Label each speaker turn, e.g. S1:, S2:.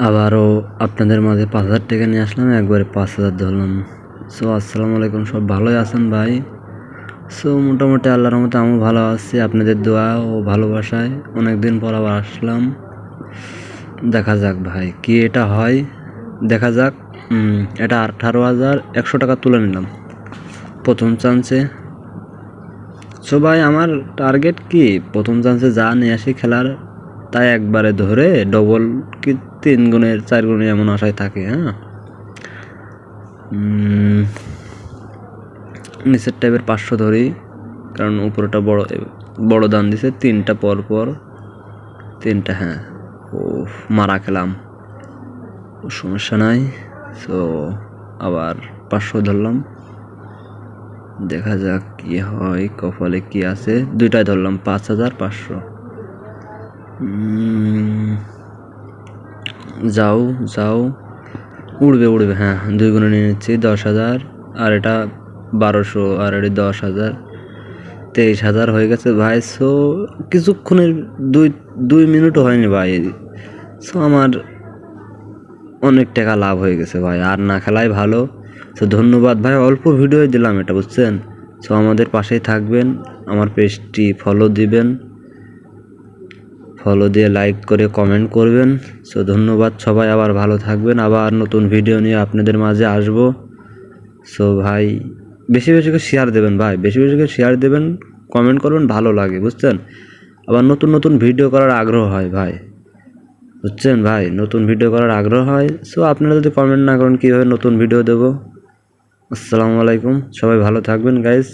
S1: আবারও আপনাদের মাঝে 5,000 টাকা নিয়ে আসলাম, একবারে 5,000 ধরলাম। সো আসসালামু আলাইকুম, সব ভালোই আছেন ভাই? সো মোটামুটি আল্লাহর রহমতে আমিও ভালো আছি, আপনাদের দোয়া ও ভালোবাসায় অনেকদিন পর আবার আসলাম। দেখা যাক ভাই কি এটা হয়, দেখা যাক। এটা 18,100 টাকা তুলে নিলাম প্রথম চান্সে। সো ভাই আমার টার্গেট কি, প্রথম চান্সে যা নিয়ে আসি খেলার তাই একবারে ধরে ডবল কি 3 গুণের 4 গুণের এমন আশায় থাকে। হ্যাঁ, নিচের টাইপের 500 ধরি, কারণ উপরটা বড় দান দিছে। 3টা পর 3টা, হ্যাঁ। ও মারা খেলাম, সমস্যা নাই। সো আবার 500 ধরলাম, দেখা যাক কি হয়, কপালে কি আছে। 2টাই ধরলাম, 5,500। যাও উড়বে, হ্যাঁ 2 গুণে নিয়ে নিচ্ছি 10,000, আর এটা 1200, আর এটা 10,000, 23,000 হয়ে গেছে ভাই। সো কিছুক্ষণের 2 মিনিটও হয়নি ভাই। সো আমার অনেক টাকা লাভ হয়ে গেছে ভাই, আর না খেলাই ভালো। সো ধন্যবাদ ভাই, অল্প ভিডিও দিলাম এটা, বুঝছেন? সো আমাদের পাশেই থাকবেন, আমার পেজটি ফলো দিবেন, ফলো দিয়ে লাইক করে কমেন্ট করবেন। সো ধন্যবাদ সবাই, আবার ভালো থাকবেন, আবার নতুন ভিডিও নিয়ে আপনাদের মাঝে আসব। সো ভাই বেশি করে শেয়ার দেবেন ভাই, বেশি করে শেয়ার দেবেন, কমেন্ট করবেন, ভালো লাগে, বুঝছেন? আবার নতুন ভিডিও করার আগ্রহ হয় ভাই, বুঝছেন ভাই? নতুন ভিডিও করার আগ্রহ হয়। সো আপনারা যদি কমেন্ট না করেন কীভাবে নতুন ভিডিও দেবো? আসসালামু আলাইকুম, সবাই ভালো থাকবেন গাইস।